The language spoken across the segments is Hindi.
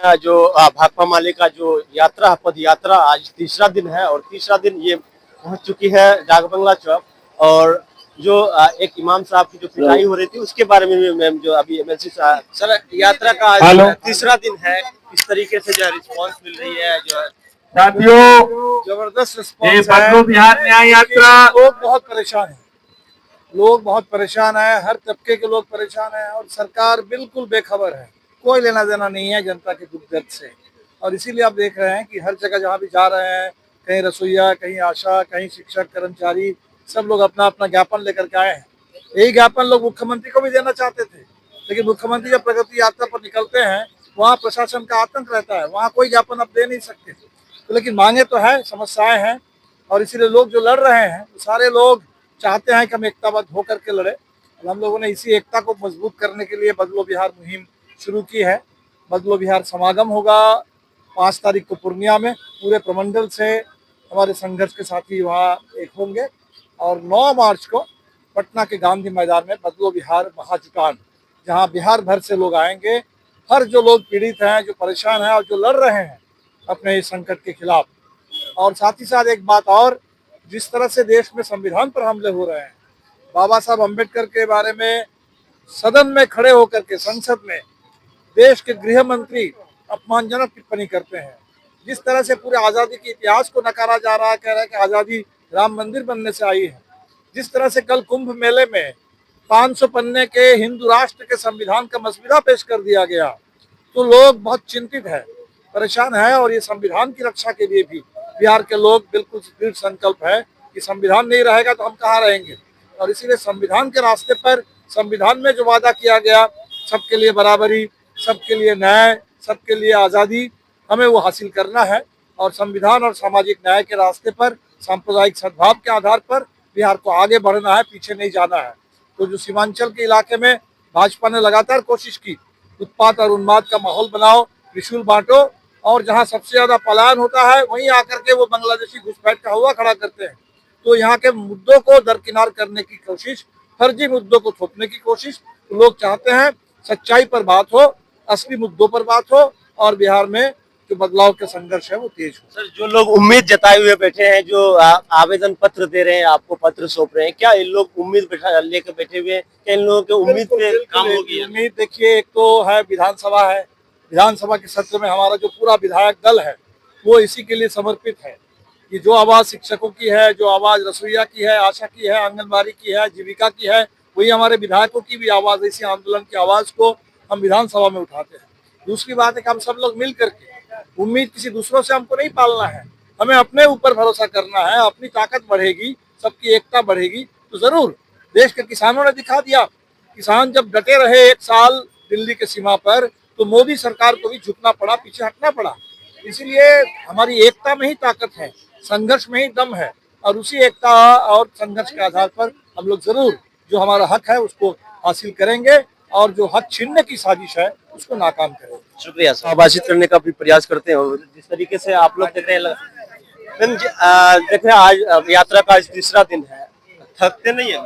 जो भाकपा माले का जो यात्रा पद यात्रा आज तीसरा दिन है और तीसरा दिन ये पहुंच चुकी है डाक बंगला चौक। और जो एक इमाम साहब की जो पिटाई हो रही थी उसके बारे में भी मैम जो अभी एमएलसी साहब सर यात्रा का आज तीसरा दिन है, इस तरीके से जो रिस्पांस मिल रही है जो है साथियों जबरदस्त रिस्पांस है। बदलो बिहार न्याय यात्रा लोग बहुत परेशान हैं, लोग बहुत परेशान है, हर तबके के लोग परेशान हैं और सरकार बिल्कुल बेखबर है, कोई लेना देना नहीं है जनता के दुख दर्द से। और इसीलिए आप देख रहे हैं कि हर जगह जहाँ भी जा रहे हैं, कहीं रसोईया, कहीं आशा, कहीं शिक्षक कर्मचारी, सब लोग अपना अपना ज्ञापन लेकर के आए हैं। यही ज्ञापन लोग मुख्यमंत्री को भी देना चाहते थे, लेकिन मुख्यमंत्री जब प्रगति यात्रा पर निकलते हैं वहाँ प्रशासन का आतंक रहता है, वहाँ कोई ज्ञापन अब दे नहीं सकते। तो लेकिन मांगे तो है, समस्याएं हैं और इसीलिए लोग जो लड़ रहे हैं वो सारे लोग चाहते हैं कि हम एकताबद्ध होकर के लड़े। और हम लोगों ने इसी एकता को मजबूत करने के लिए बदलो बिहार मुहिम शुरू की है। बदलो बिहार समागम होगा 5 तारीख को पूर्णिया में, पूरे प्रमंडल से हमारे संघर्ष के साथी वहाँ एक होंगे। और 9 मार्च को पटना के गांधी मैदान में बदलो बिहार महाजुटान, जहाँ बिहार भर से लोग आएंगे, हर जो लोग पीड़ित हैं, जो परेशान हैं और जो लड़ रहे हैं अपने इस संकट के खिलाफ। और साथ ही साथ एक बात और, जिस तरह से देश में संविधान पर हमले हो रहे हैं, बाबा साहब अम्बेडकर के बारे में सदन में खड़े होकर के संसद में देश के गृह मंत्री अपमानजनक टिप्पणी करते हैं, जिस तरह से पूरे आज़ादी के इतिहास को नकारा जा रहा है, कह रहा है कि आज़ादी राम मंदिर बनने से आई है, जिस तरह से कल कुंभ मेले में 500 पन्ने के हिंदू राष्ट्र के संविधान का मसविदा पेश कर दिया गया, तो लोग बहुत चिंतित है, परेशान है। और ये संविधान की रक्षा के लिए भी बिहार के लोग बिल्कुल दृढ़ संकल्प है कि संविधान नहीं रहेगा तो हम कहाँ रहेंगे। और इसीलिए संविधान के रास्ते पर, संविधान में जो वादा किया गया, सबके लिए बराबरी, सबके लिए न्याय, सबके लिए आज़ादी, हमें वो हासिल करना है। और संविधान और सामाजिक न्याय के रास्ते पर, सांप्रदायिक सद्भाव के आधार पर बिहार को आगे बढ़ना है, पीछे नहीं जाना है। तो जो सीमांचल के इलाके में भाजपा ने लगातार कोशिश की, उत्पात और उन्माद का माहौल बनाओ, त्रिशूल बांटो, और जहां सबसे ज्यादा पलायन होता है वहीं आकर के वो बांग्लादेशी घुसपैठ का हुआ खड़ा करते हैं। तो यहाँ के मुद्दों को दरकिनार करने की कोशिश, फर्जी मुद्दों को थोपने की कोशिश, तो लोग चाहते हैं सच्चाई पर बात हो, असली मुद्दों पर बात हो और बिहार में जो बदलाव के संघर्ष है वो तेज हो। सर, जो लोग उम्मीद जताए हुए बैठे हैं, जो आवेदन पत्र दे रहे हैं, आपको पत्र सौंप रहे हैं, क्या इन लोग उम्मीद लेकर बैठे हुए हैं? क्या इन लोगों के उम्मीद पे काम होगी? उम्मीद देखिए, एक तो है विधानसभा है, विधानसभा के सत्र में हमारा जो पूरा विधायक दल है वो इसी के लिए समर्पित है कि जो आवाज़ शिक्षकों की है, जो आवाज़ रसोईया की है, आशा की है, आंगनबाड़ी की है, जीविका की है, वही हमारे विधायकों की भी आवाज़, इसी आंदोलन की आवाज़ को हम विधानसभा में उठाते हैं। दूसरी बात है कि हम सब लोग मिल करके, उम्मीद किसी दूसरों से हमको नहीं पालना है, हमें अपने ऊपर भरोसा करना है। अपनी ताकत बढ़ेगी, सबकी एकता बढ़ेगी तो जरूर। देश के किसानों ने दिखा दिया, किसान जब डटे रहे 1 साल दिल्ली के सीमा पर, तो मोदी सरकार को भी झुकना पड़ा, पीछे हटना पड़ा। इसलिए हमारी एकता में ही ताकत है, संघर्ष में ही दम है, और उसी एकता और संघर्ष के आधार पर हम लोग जरूर जो हमारा हक है उसको हासिल करेंगे और जो हक छीनने की साजिश है उसको नाकाम करेंगे। शुक्रिया सर, आभाषित करने का भी प्रयास करते हैं। और जिस तरीके से आप लोग देख रहे हैं, देख रहे हैं आज यात्रा का आज तीसरा दिन है, थकते नहीं है?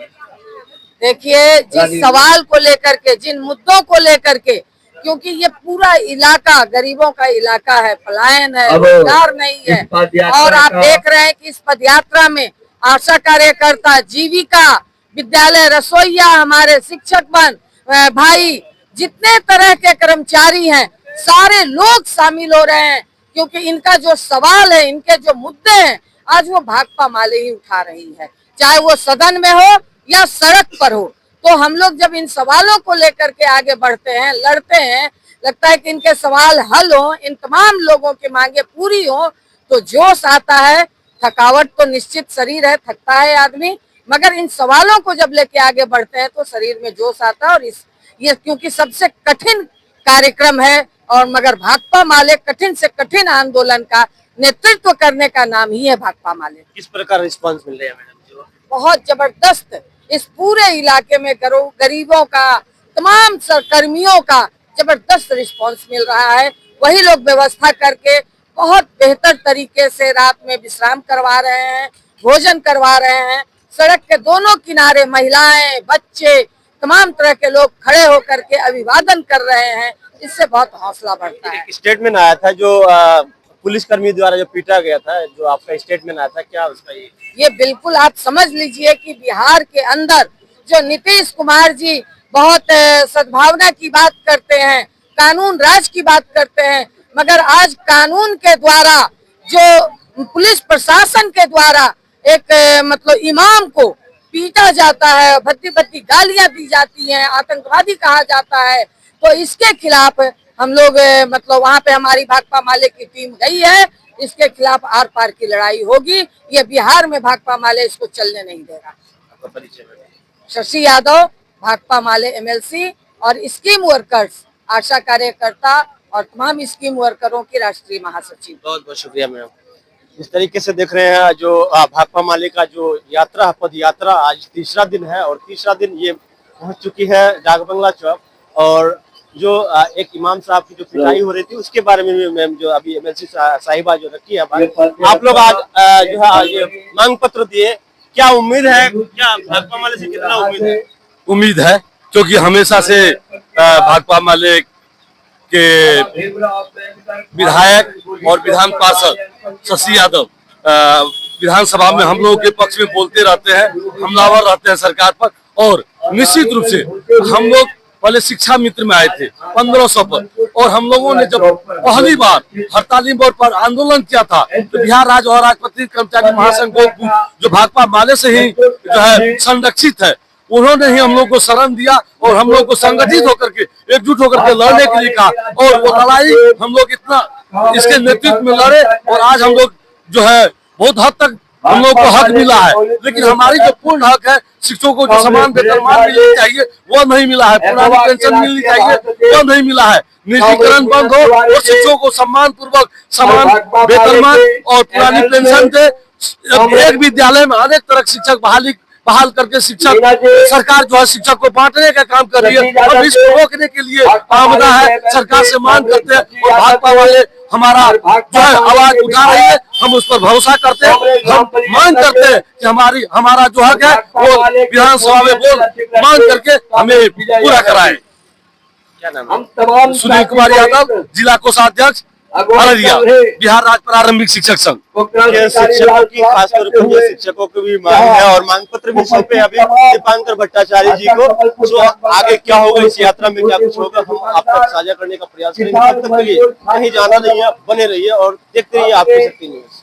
देखिए, जिस सवाल को लेकर के, जिन मुद्दों को लेकर के, क्योंकि ये पूरा इलाका गरीबों का इलाका है, पलायन है, रोजगार नहीं है, और आप देख रहे हैं कि इस पदयात्रा में आशा कार्यकर्ता, जीविका, विद्यालय रसोईया, हमारे शिक्षक भाई, जितने तरह के कर्मचारी हैं, सारे लोग शामिल हो रहे हैं, क्योंकि इनका जो सवाल है, इनके जो मुद्दे हैं, आज वो भाकपा माले ही उठा रही है, चाहे वो सदन में हो या सड़क पर हो। तो हम लोग जब इन सवालों को लेकर के आगे बढ़ते हैं, लड़ते हैं, लगता है कि इनके सवाल हल हो, इन तमाम लोगों की मांगे पूरी हो, तो जोश आता है। थकावट तो निश्चित शरीर है, थकता है आदमी, मगर इन सवालों को जब लेके आगे बढ़ते हैं तो शरीर में जोश आता है। और ये क्योंकि सबसे कठिन कार्यक्रम है, और मगर भाकपा माले कठिन से कठिन आंदोलन का नेतृत्व करने का नाम ही है भाकपा माले। किस प्रकार रिस्पांस मिल रहा है मैडम? बहुत जबरदस्त, इस पूरे इलाके में गरीबों का, तमाम कर्मियों का जबरदस्त रिस्पांस मिल रहा है। वही लोग व्यवस्था करके बहुत बेहतर तरीके से रात में विश्राम करवा रहे हैं, भोजन करवा रहे हैं। सड़क के दोनों किनारे महिलाएं, बच्चे, तमाम तरह के लोग खड़े होकर के अभिवादन कर रहे हैं। इससे बहुत हौसला बढ़ता है। एक स्टेटमेंट आया था जो पुलिसकर्मी द्वारा जो पीटा गया था, जो आपका स्टेटमेंट आया था, क्या उसका ये बिल्कुल आप समझ लीजिए कि बिहार के अंदर जो नीतीश कुमार जी बहुत सद्भावना की बात करते हैं, कानून राज की बात करते हैं, मगर आज कानून के द्वारा जो पुलिस प्रशासन के द्वारा एक मतलब इमाम को पीटा जाता है, भद्दी भद्दी गालियां दी जाती हैं, आतंकवादी कहा जाता है, तो इसके खिलाफ हम लोग मतलब वहाँ पे हमारी भाकपा माले की टीम गई है। इसके खिलाफ आर पार की लड़ाई होगी। ये बिहार में भाकपा माले इसको चलने नहीं देगा। आपका परिचय बताइए। शशि यादव, भाकपा माले एमएलसी और स्कीम वर्कर्स, आशा कार्यकर्ता और तमाम स्कीम वर्करों की राष्ट्रीय महासचिव। बहुत बहुत शुक्रिया मैम। इस तरीके से देख रहे हैं जो भाकपा माले का जो यात्रा, पद यात्रा, आज तीसरा दिन है और तीसरा दिन ये पहुंच चुकी है डाकबंगला चौक। और जो एक इमाम साहब की जो पिटाई हो रही थी उसके बारे में भी मैम जो अभी एमएलसी साहिबा जो रखी है, आप लोग आज जो है ये मांग पत्र दिए, क्या उम्मीद है, क्या भाकपा माले से कितना उम्मीद है? उम्मीद है, क्योंकि हमेशा से भाकपा माले के विधायक और विधान पार्षद शशि यादव विधानसभा में हम लोगों के पक्ष में बोलते रहते हैं, हमलावर रहते हैं सरकार पर। और निश्चित रूप से हम लोग पहले शिक्षा मित्र में आए थे 1500 पर, और हम लोगों ने जब पहली बार हड़ताली मोड़ पर आंदोलन किया था तो बिहार राज्य और राजपत्रित कर्मचारी महासंघ जो भाकपा माले से ही जो है संरक्षित है, उन्होंने ही हम लोग को शरण दिया और हम लोग को संगठित होकर के एकजुट होकर के लड़ने के लिए कहा। और वो लड़ाई हम लोग इतना इसके नेतृत्व में लड़े और आज हम लोग जो है बहुत हद तक हम लोग को हक मिला है। लेकिन हमारी जो पूर्ण हक है, शिक्षकों को जो समान वेतनमान मिलनी चाहिए वो नहीं मिला है, पुरानी पेंशन मिलनी चाहिए वो नहीं मिला है। निजीकरण बंद हो और शिक्षकों को सम्मान पूर्वक समान वेतनमान और पुरानी पेंशन दे। एक विद्यालय में अनेक तरह शिक्षक बहाल करके शिक्षक सरकार जो है शिक्षक को बांटने का काम कर रही है और इसको रोकने के लिए आमदा है। सरकार से मांग करते हैं और भाकपा वाले हमारा जो है आवाज उठा रही है, हम उस पर भरोसा करते हैं। हम मांग करते हैं कि हमारा जो हक है वो विधानसभा में बोल मांग करके हमें पूरा कराए। क्या नाम है? सुनील कुमार यादव, जिला कोषाध्यक्ष अररिया, बिहार राज्य प्रारंभिक शिक्षक संघ। शिक्षकों की खासतौर पर जो शिक्षकों की भी मांग है और मांग पत्र भी सौंपे अभी दीपांकर भट्टाचार्य जी को। तो आगे क्या होगा इस यात्रा में, क्या कुछ होगा, हम आप तक साझा करने का प्रयास करेंगे। तब तक के लिए कहीं जाना नहीं है, बने रहिए और देखते रहिए आपकी शक्ति न्यूज़।